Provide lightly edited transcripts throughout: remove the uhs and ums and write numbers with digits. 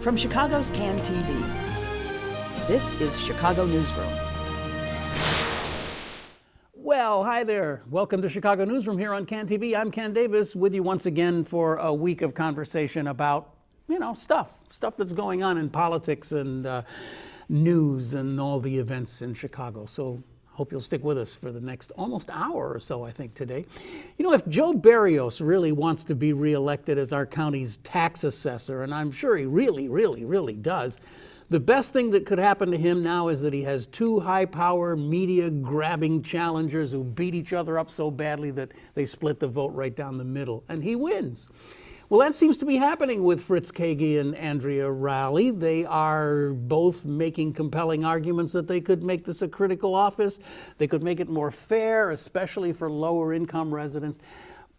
From Chicago's CAN TV, this is Chicago Newsroom. Well, hi there. Welcome to Chicago Newsroom here on CAN TV. I'm Ken Davis with you once again for a week of conversation about, stuff that's going on in politics and news and all the events in Chicago. So hope you'll stick with us for the next almost hour or so, I think, today. If Joe Barrios really wants to be reelected as our county's tax assessor, and I'm sure he really does, the best thing that could happen to him now is that he has two high-power, media-grabbing challengers who beat each other up so badly that they split the vote right down the middle, and he wins. Well, that seems to be happening with Fritz Quig and Andrea Rowley. They are both making compelling arguments that they could make this a critical office. They could make it more fair, especially for lower-income residents.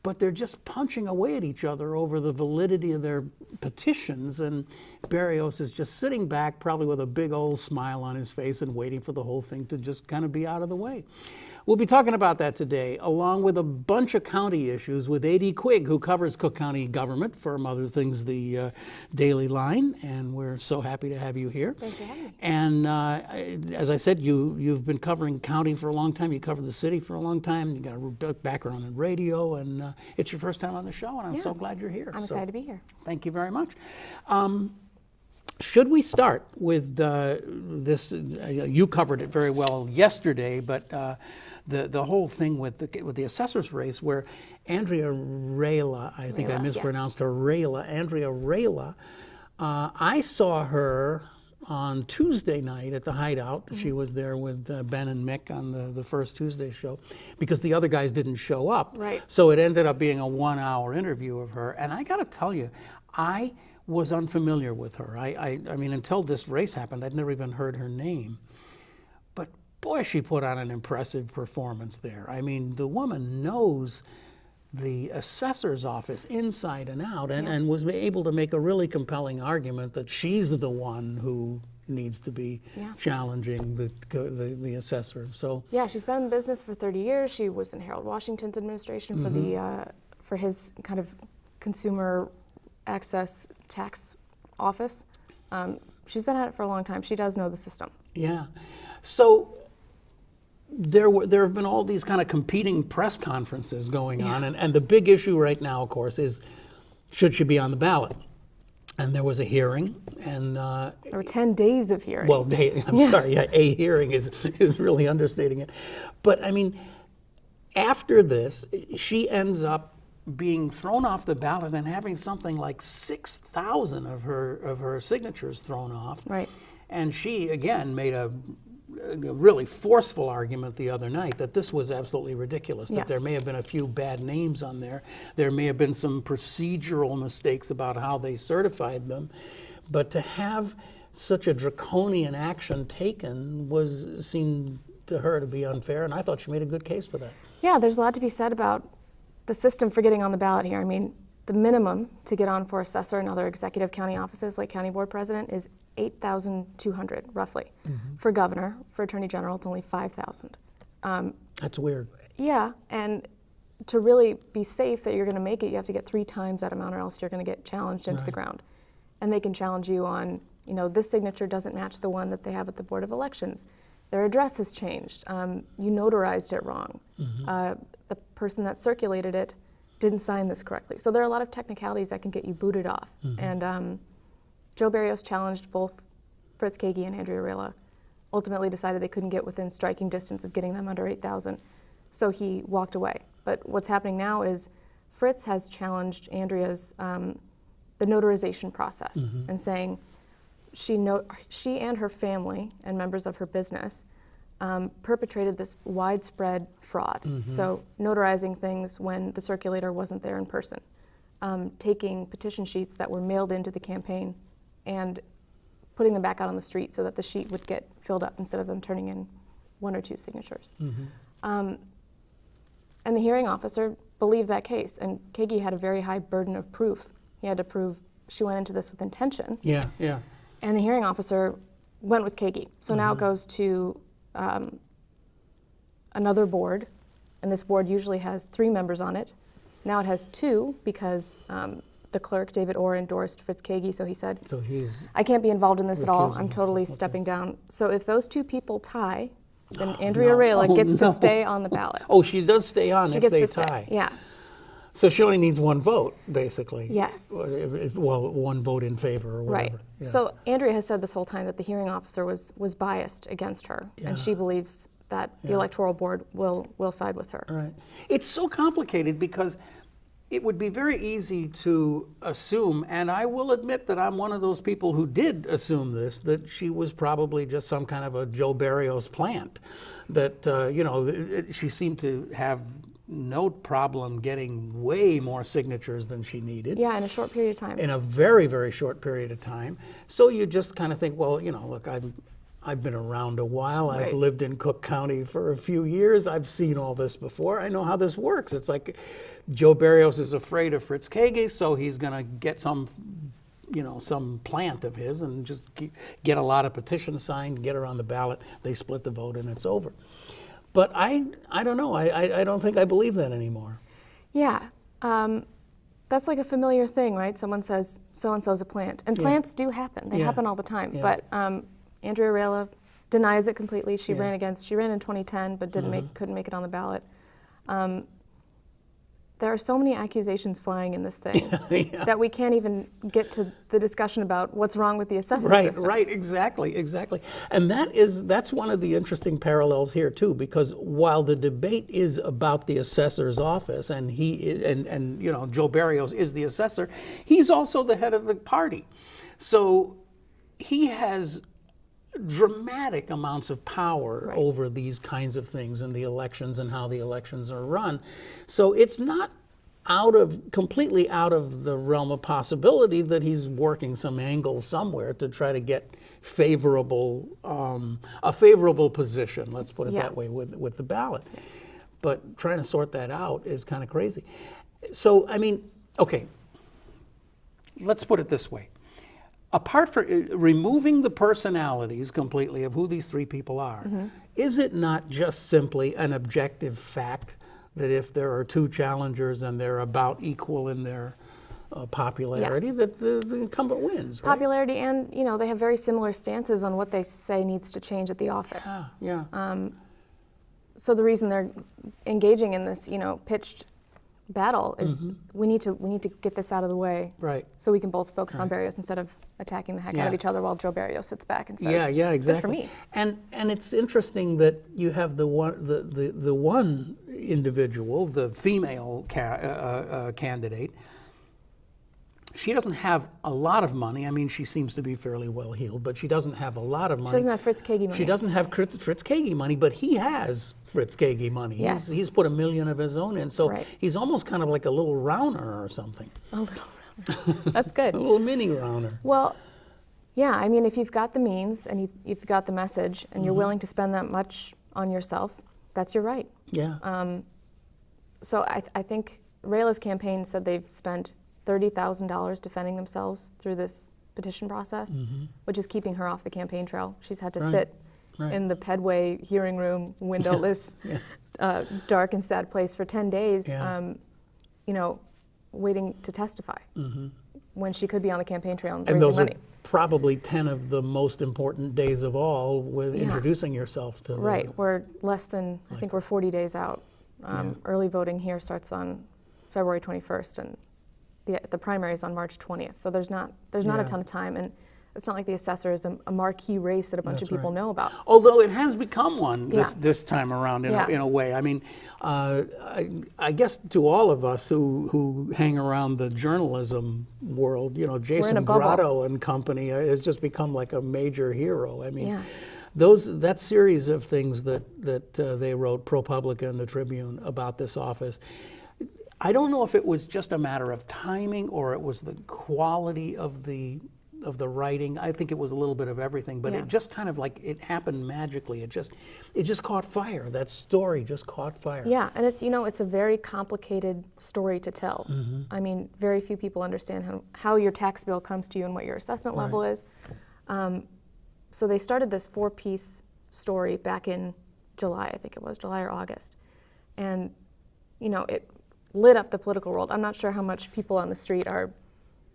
But they're just punching away at each other over the validity of their petitions, and Barrios is just sitting back, probably with a big old smile on his face and waiting for the whole thing to just kind of be out of the way. We'll be talking about that today, along with a bunch of county issues with A.D. Quig, who covers Cook County government for, among other things, the Daily Line, and we're so happy to have you here. Thanks for having me. And as I said, you've been covering county for a long time. You covered the city for a long time. You got a background in radio, and it's your first time on the show, and I'm so glad you're here. I'm excited to be here. Thank you very much. Should we start with this? You covered it very well yesterday, but the whole thing with the assessor's race, where Andrea Rayla, I think I mispronounced her, Andrea Rayla, I saw her on Tuesday night at the Hideout. Mm-hmm. She was there with Ben and Mick on the first Tuesday show, because the other guys didn't show up. Right. So it ended up being a 1-hour interview of her, and I got to tell you, I was unfamiliar with her. I mean, until this race happened, I'd never even heard her name. But boy, she put on an impressive performance there. I mean, the woman knows the assessor's office inside and out, and was able to make a really compelling argument that she's the one who needs to be challenging the assessor. So yeah, she's been in the business for 30 years. She was in Harold Washington's administration for for his kind of consumer access tax office. She's been at it for a long time. She does know the system. Yeah. So there have been all these kind of competing press conferences going on, and the big issue right now, of course, is should she be on the ballot? And there was a hearing, and there were 10 days of hearings. Well, a hearing is really understating it. But I mean, after this, she ends up being thrown off the ballot and having something like 6,000 of her signatures thrown off. Right. And she again made a really forceful argument the other night that this was absolutely ridiculous, that there may have been a few bad names on there. There may have been some procedural mistakes about how they certified them. But to have such a draconian action taken seemed to her to be unfair, and I thought she made a good case for that. Yeah, there's a lot to be said about the system for getting on the ballot here. I mean, the minimum to get on for assessor and other executive county offices like county board president is 8,200 roughly. Mm-hmm. For governor, for attorney general, it's only 5,000. That's weird. Yeah, and to really be safe that you're going to make it, you have to get 3 times that amount, or else you're going to get challenged into the ground. And they can challenge you on, this signature doesn't match the one that they have at the Board of Elections. Their address has changed. You notarized it wrong. Mm-hmm. The person that circulated it didn't sign this correctly. So there are a lot of technicalities that can get you booted off. Mm-hmm. And Joe Barrios challenged both Fritz Quig and Andrea Rayla, ultimately decided they couldn't get within striking distance of getting them under 8,000. So he walked away. But what's happening now is Fritz has challenged Andrea's the notarization process, and saying she and her family and members of her business perpetrated this widespread fraud. So notarizing things when the circulator wasn't there in person, taking petition sheets that were mailed into the campaign and putting them back out on the street so that the sheet would get filled up instead of them turning in 1 or 2 signatures. And the hearing officer believed that case, and Quig had a very high burden of proof. He had to prove she went into this with intention. Yeah. And the hearing officer went with Quig. So now it goes to another board, and this board usually has 3 members on it. Now it has 2 because the clerk, David Orr, endorsed Fritz Kagi, so he said, So he's I can't be involved in this at all. recusing I'm totally himself. Okay. stepping down. So if those two people tie, then Andrea Rayla Oh, gets no. to stay on the ballot. Oh, she does stay on She if gets they to stay. tie. Yeah. So she only needs one vote, basically. Yes. Well, one vote in favor or Right. whatever. Yeah. So Andrea has said this whole time that the hearing officer was biased against her, Yeah. and she believes that the Yeah. electoral board will side with her. Right. It's so complicated because it would be very easy to assume, and I will admit that I'm one of those people who did assume this, that she was probably just some kind of a Joe Barrios plant. That, she seemed to have no problem getting way more signatures than she needed. Yeah, in a short period of time. In a very, very short period of time. So you just kind of think, well, look, I've been around a while. I've Right. lived in Cook County for a few years. I've seen all this before. I know how this works. It's like Joe Barrios is afraid of Fritz Kagi, so he's going to get some plant of his and just get a lot of petitions signed, get her on the ballot. They split the vote and it's over. But I don't know. I don't think I believe that anymore. Yeah. That's like a familiar thing, right? Someone says, so-and-so's a plant. And Yeah. plants do happen. They Yeah. happen all the time. Yeah. But Andrea Rayla denies it completely. She Yeah. ran in 2010, but couldn't make it on the ballot. There are so many accusations flying in this thing Yeah. that we can't even get to the discussion about what's wrong with the assessment Right, system. right, exactly. And that's one of the interesting parallels here too, because while the debate is about the assessor's office, and Joe Barrios is the assessor, he's also the head of the party. So he has dramatic amounts of power Right. over these kinds of things in the elections and how the elections are run. So it's not completely out of the realm of possibility that he's working some angles somewhere to try to get a favorable position, let's put it Yeah. that way, with the ballot. But trying to sort that out is kind of crazy. So, okay, let's put it this way. Apart from removing the personalities completely of who these three people are, is it not just simply an objective fact that if there are two challengers and they're about equal in their popularity, Yes. that the incumbent wins, right? Popularity, and they have very similar stances on what they say needs to change at the office. Yeah. So the reason they're engaging in this, pitched battle is we need to get this out of the way, Right. so we can both focus on Barrios instead of attacking the heck out of Yeah. each other while Joe Barrios sits back and says, Yeah, exactly. Good for me. And it's interesting that you have the one individual, the female candidate. She doesn't have a lot of money. She seems to be fairly well heeled, but she doesn't have a lot of money. She doesn't have Fritz Kagi money. She doesn't have Fritz Kagi money, but he has Fritz Kagi money. Yes. He's put $1 million of his own in, so Right. he's almost kind of like a little Rauner or something, A little. That's good. a little mini Rauner. Well, yeah, if you've got the means and you've got the message and you're willing to spend that much on yourself, that's your right. Yeah. So I think Rayla's campaign said they've spent $30,000 defending themselves through this petition process, which is keeping her off the campaign trail. She's had to Right. sit Right. in the Pedway hearing room, windowless, dark and sad place for 10 days, Yeah. waiting to testify when she could be on the campaign trail and And raising those money. are probably 10 of the most important days of all with Yeah. introducing yourself to Right, we're less than, I think we're 40 days out. Early voting here starts on February 21st, and the primary is on March 20th. So there's not Yeah. a ton of time, and it's not like the assessor is a marquee race that a bunch That's of people right. know about. Although it has become one Yeah. this time around in, Yeah. in a way. I guess to all of us who hang around the journalism world, Jason bubble. Grotto and company has just become like a major hero. Yeah. That series of things that they wrote, ProPublica and the Tribune, about this office, I don't know if it was just a matter of timing or it was the quality of the writing. I think it was a little bit of everything, but Yeah. it just kind of like it happened magically. It just caught fire. That story just caught fire. Yeah, and it's a very complicated story to tell. Very few people understand how your tax bill comes to you and what your assessment level Right. is. So they started this 4-piece story back in July, I think it was, July or August. And, it lit up the political world. I'm not sure how much people on the street are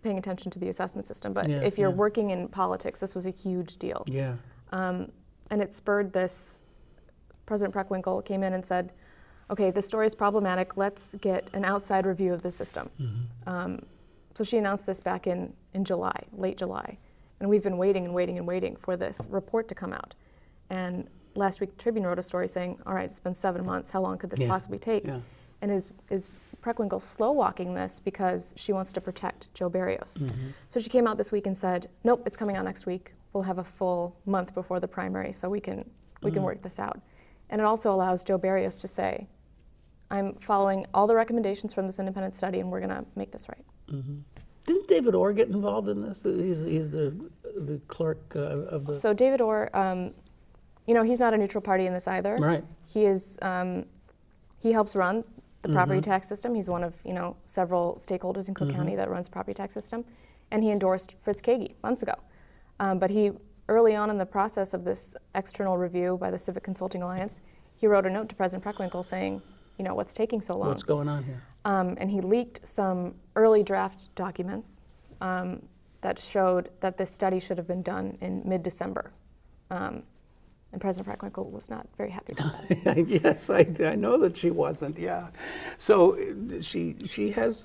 paying attention to the assessment system, but Yeah, if you're yeah. working in politics, this was a huge deal. Yeah. And it spurred this. President Preckwinkle came in and said, okay, this story is problematic. Let's get an outside review of the system. So she announced this back in July, late July. And we've been waiting and waiting and waiting for this report to come out. And last week, the Tribune wrote a story saying, all right, it's been 7 months. How long could this Yeah. possibly take? Yeah. And is Preckwinkle slow walking this because she wants to protect Joe Barrios? So she came out this week and said, nope, it's coming out next week. We'll have a full month before the primary, so we can work this out. And it also allows Joe Barrios to say, I'm following all the recommendations from this independent study, and we're going to make this right. Didn't David Orr get involved in this? He's the clerk of the... So David Orr, he's not a neutral party in this either. Right. He is. He helps run the property tax system. He's one of several stakeholders in Cook County that runs the property tax system, and he endorsed Fritz Kagi months ago. But he, early on in the process of this external review by the Civic Consulting Alliance, he wrote a note to President Preckwinkle saying, what's taking so long? What's going on here? And he leaked some early draft documents that showed that this study should have been done in mid-December. And President Preckwinkle was not very happy about that. Yes, I know that she wasn't. Yeah, so she has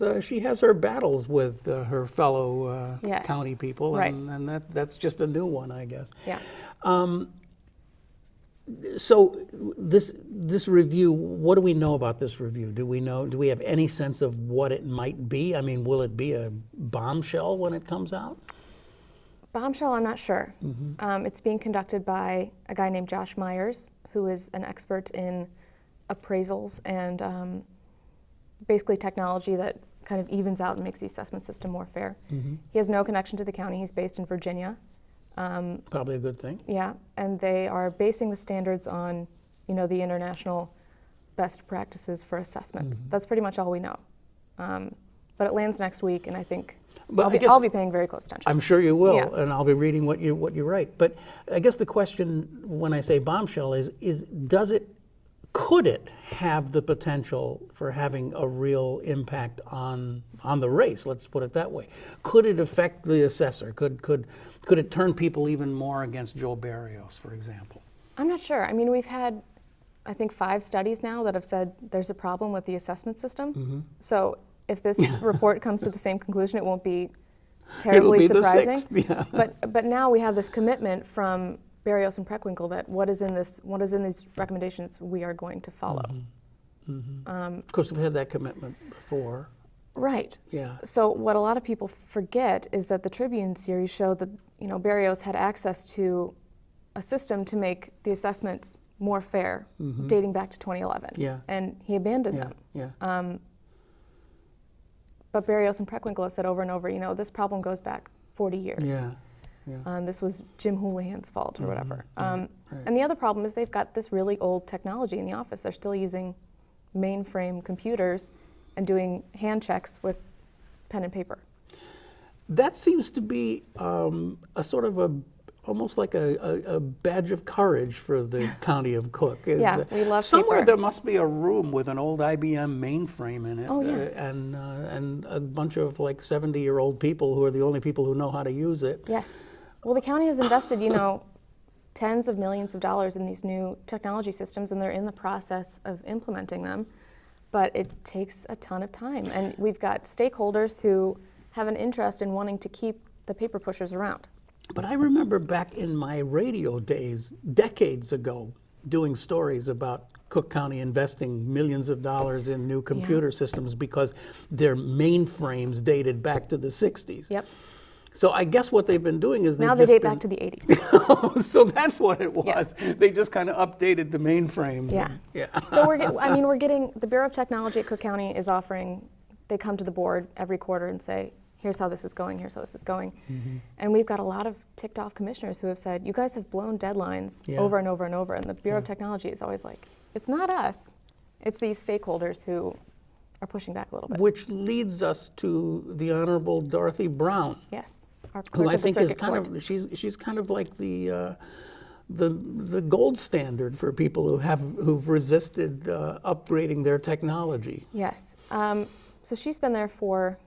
her battles with her fellow Yes. county people, Right. and that's just a new one, I guess. Yeah. So this review, what do we know about this review? Do we have any sense of what it might be? I mean, will it be a bombshell when it comes out? Bombshell, I'm not sure. It's being conducted by a guy named Josh Myers, who is an expert in appraisals and basically technology that kind of evens out and makes the assessment system more fair. He has no connection to the county. He's based in Virginia. Probably a good thing. Yeah, and they are basing the standards on, the international best practices for assessments. That's pretty much all we know. But it lands next week, and I think But I'll be paying very close attention. I'm sure you will, Yeah. and I'll be reading what you write. But I guess the question when I say bombshell is could it have the potential for having a real impact on the race? Let's put it that way. Could it affect the assessor? Could it turn people even more against Joe Barrios, for example? I'm not sure. I mean, we've had, I think, 5 studies now that have said there's a problem with the assessment system. So if this report comes to the same conclusion, it won't be terribly It'll be surprising. the 6th, yeah. But now we have this commitment from Barrios and Preckwinkle that what is in these recommendations we are going to follow. Of course, we've had that commitment before. Right. Yeah. So what a lot of people forget is that the Tribune series showed that Barrios had access to a system to make the assessments more fair, dating back to 2011. Yeah. And he abandoned them. Yeah. But Barrios and Preckwinkle have said over and over, this problem goes back 40 years. Yeah. Yeah. This was Jim Houlihan's fault or whatever. right. And the other problem is they've got this really old technology in the office. They're still using mainframe computers and doing hand checks with pen and paper. That seems to be a sort of almost like a badge of courage for the county of Cook. Yeah, we love somewhere paper. there must be a room with an old IBM mainframe in it, Oh, yeah. and a bunch of like 70-year-old people who are the only people who know how to use it. Yes. Well, the county has invested, tens of millions of dollars in these new technology systems, and they're in the process of implementing them. But it takes a ton of time, and we've got stakeholders who have an interest in wanting to keep the paper pushers around. But I remember back in my radio days, decades ago, doing stories about Cook County investing millions of dollars in new computer systems because their mainframes dated back to the 60s. Yep. So I guess what they've been doing is Now they date back to the 80s. So that's what it was. They just kind of updated the mainframes. Yeah. Yeah. So we're getting, the Bureau of Technology at Cook County is offering, they come to the board every quarter and say, here's how this is going, here's how this is going. And we've got a lot of ticked off commissioners who have said, you guys have blown deadlines over and over and over. And the Bureau of Technology is always like, it's not us, it's these stakeholders who are pushing back a little bit. Which leads us to the Honorable Dorothy Brown. Yes. Our Who clerk I of the think is circuit kind court. of she's kind of like the gold standard for people who've resisted upgrading their technology. Yes. So she's been there for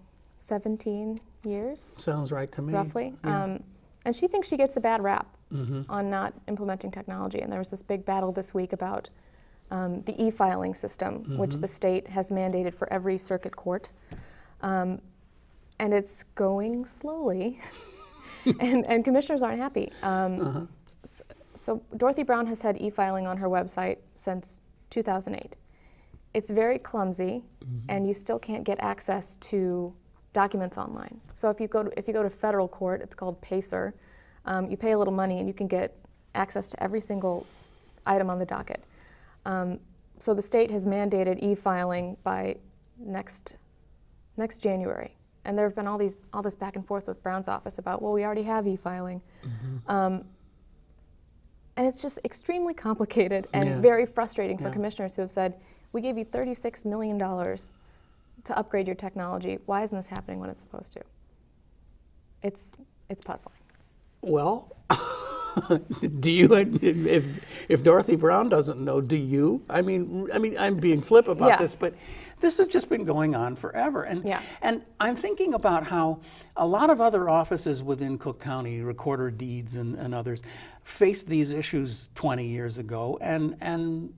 17 years, Sounds right to me. roughly. Yeah. And she thinks she gets a bad rap on not implementing technology. And there was this big battle this week about the e-filing system, which the state has mandated for every circuit court. And it's going slowly, and commissioners aren't happy. So Dorothy Brown has had e-filing on her website since 2008. It's very clumsy, and you still can't get access to documents online. So if you go to federal court, it's called PACER. You pay a little money, and you can get access to every single item on the docket. So the state has mandated e-filing by next January, and there have been all this back and forth with Brown's office about, well, we already have e-filing. And it's just extremely complicated and very frustrating for commissioners who have said, we gave you $36 million to upgrade your technology. Why isn't this happening when it's supposed to? It's puzzling. Well, do you? If Dorothy Brown doesn't know, do you? I mean, I'm being flip about this, but this has just been going on forever. And I'm thinking about how a lot of other offices within Cook County, recorder deeds and others, faced these issues 20 years ago, and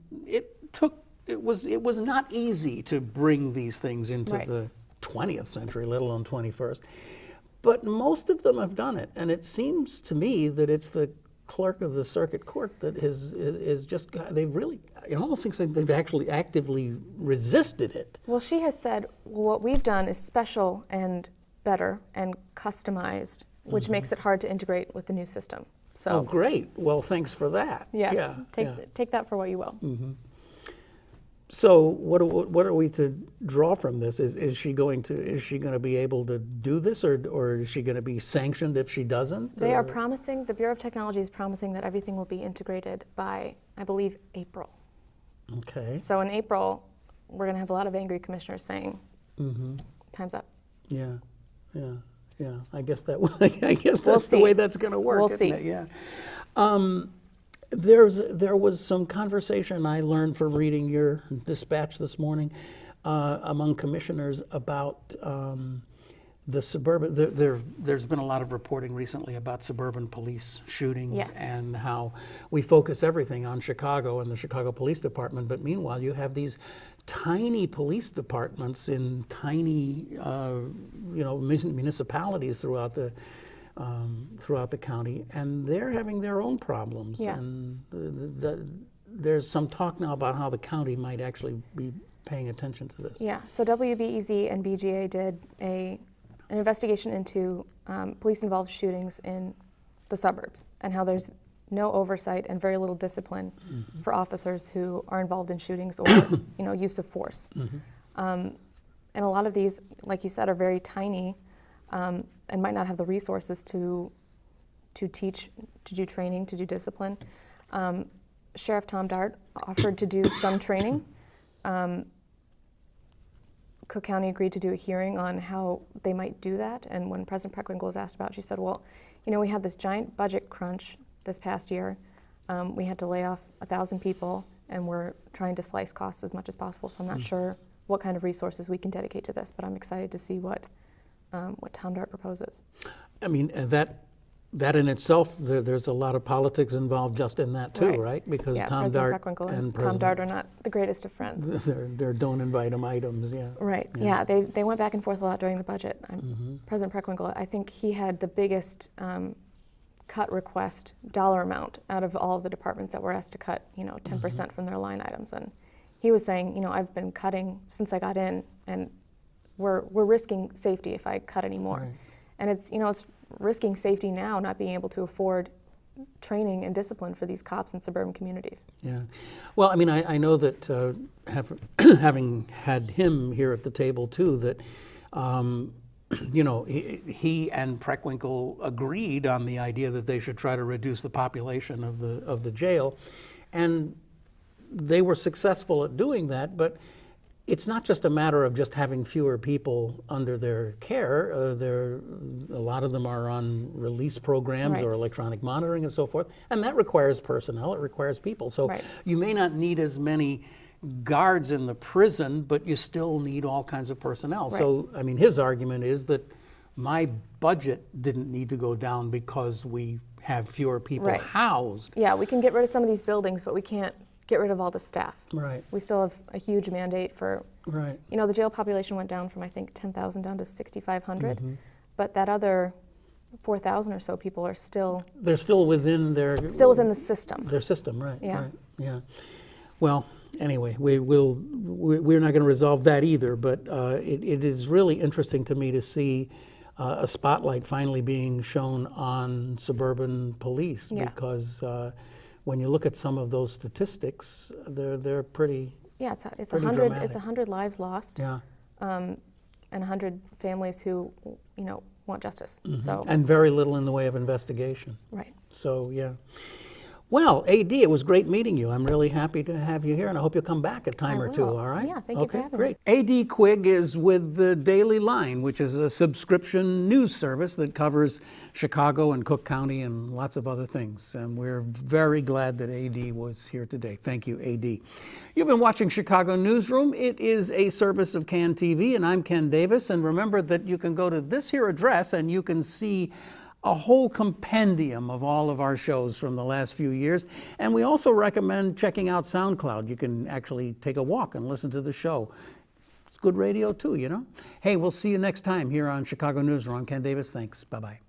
it was not easy to bring these things into the 20th century, let alone 21st. But most of them have done it, and it seems to me that it's the clerk of the circuit court that is just, they've really, it almost seems like they've actually actively resisted it. Well, she has said, what we've done is special and better and customized, which makes it hard to integrate with the new system. So, oh, great. Well, thanks for that. Yes, take that for what you will. So what are we to draw from this? Is she going to be able to do this, or is she going to be sanctioned if she doesn't? They are promising, the Bureau of Technology is promising that everything will be integrated by, I believe, April. Okay. So in April, we're going to have a lot of angry commissioners saying, time's up. Yeah. I guess that's the way that's going to work. We'll isn't see. It? Yeah. There was some conversation I learned from reading your dispatch this morning among commissioners about the suburban. There's been a lot of reporting recently about suburban police shootings and how we focus everything on Chicago and the Chicago Police Department, but meanwhile you have these tiny police departments in tiny municipalities throughout the county, and they're having their own problems. Yeah. And there's some talk now about how the county might actually be paying attention to this. Yeah, so WBEZ and BGA did an investigation into police-involved shootings in the suburbs and how there's no oversight and very little discipline for officers who are involved in shootings or use of force. And a lot of these, like you said, are very tiny and might not have the resources to teach, to do training, to do discipline. Sheriff Tom Dart offered to do some training. Cook County agreed to do a hearing on how they might do that, and when President Preckwinkle was asked about it, she said, well, we had this giant budget crunch this past year. We had to lay off 1,000 people, and we're trying to slice costs as much as possible, so I'm not sure what kind of resources we can dedicate to this, but I'm excited to see what Tom Dart proposes. I mean, that in itself, there's a lot of politics involved just in that too, right? Because Tom President Dart Preckwinkle and Tom Dart are not the greatest of friends. They're don't invite them items, yeah. Right, yeah, they went back and forth a lot during the budget. President Preckwinkle, I think he had the biggest cut request dollar amount out of all of the departments that were asked to cut, 10% from their line items. And he was saying, I've been cutting since I got in, and we're risking safety if I cut any more. Right. And it's risking safety now, not being able to afford training and discipline for these cops in suburban communities. Yeah. Well, I mean, I know that having had him here at the table too, that he and Preckwinkle agreed on the idea that they should try to reduce the population of the jail, and they were successful at doing that. But it's not just a matter of just having fewer people under their care. A lot of them are on release programs or electronic monitoring and so forth, and that requires personnel, it requires people. So you may not need as many guards in the prison, but you still need all kinds of personnel. Right. So, I mean, his argument is that my budget didn't need to go down because we have fewer people Right. housed. Yeah, we can get rid of some of these buildings, but we can't get rid of all the staff. Right, We still have a huge mandate for, right. you know, the jail population went down from I think 10,000 down to 6,500, Mm-hmm. but that other 4,000 or so people are still They're still within their within the system. their system, right? Yeah. Right, yeah. Well, anyway, we're not going to resolve that either. But it is really interesting to me to see a spotlight finally being shown on suburban police, Yeah. because when you look at some of those statistics, they're pretty. Yeah, it's Pretty 100 dramatic. it's 100 lives lost, Yeah. and 100 families who, you know, want justice. So And very little in the way of investigation. right. So, yeah. Well, AD, it was great meeting you. I'm really happy to have you here, and I hope you'll come back a time or two, will. all right? Yeah, thank you for having great. AD Quig is with the Daily Line, which is a subscription news service that covers Chicago and Cook County and lots of other things. And we're very glad that AD was here today. Thank you, AD. You've been watching Chicago Newsroom. It is a service of CAN TV, and I'm Ken Davis. And remember that you can go to this here address and you can see a whole compendium of all of our shows from the last few years. And we also recommend checking out SoundCloud. You can actually take a walk and listen to the show. It's good radio too, you know? Hey, we'll see you next time here on Chicago Newsroom. I'm Ken Davis. Thanks. Bye-bye.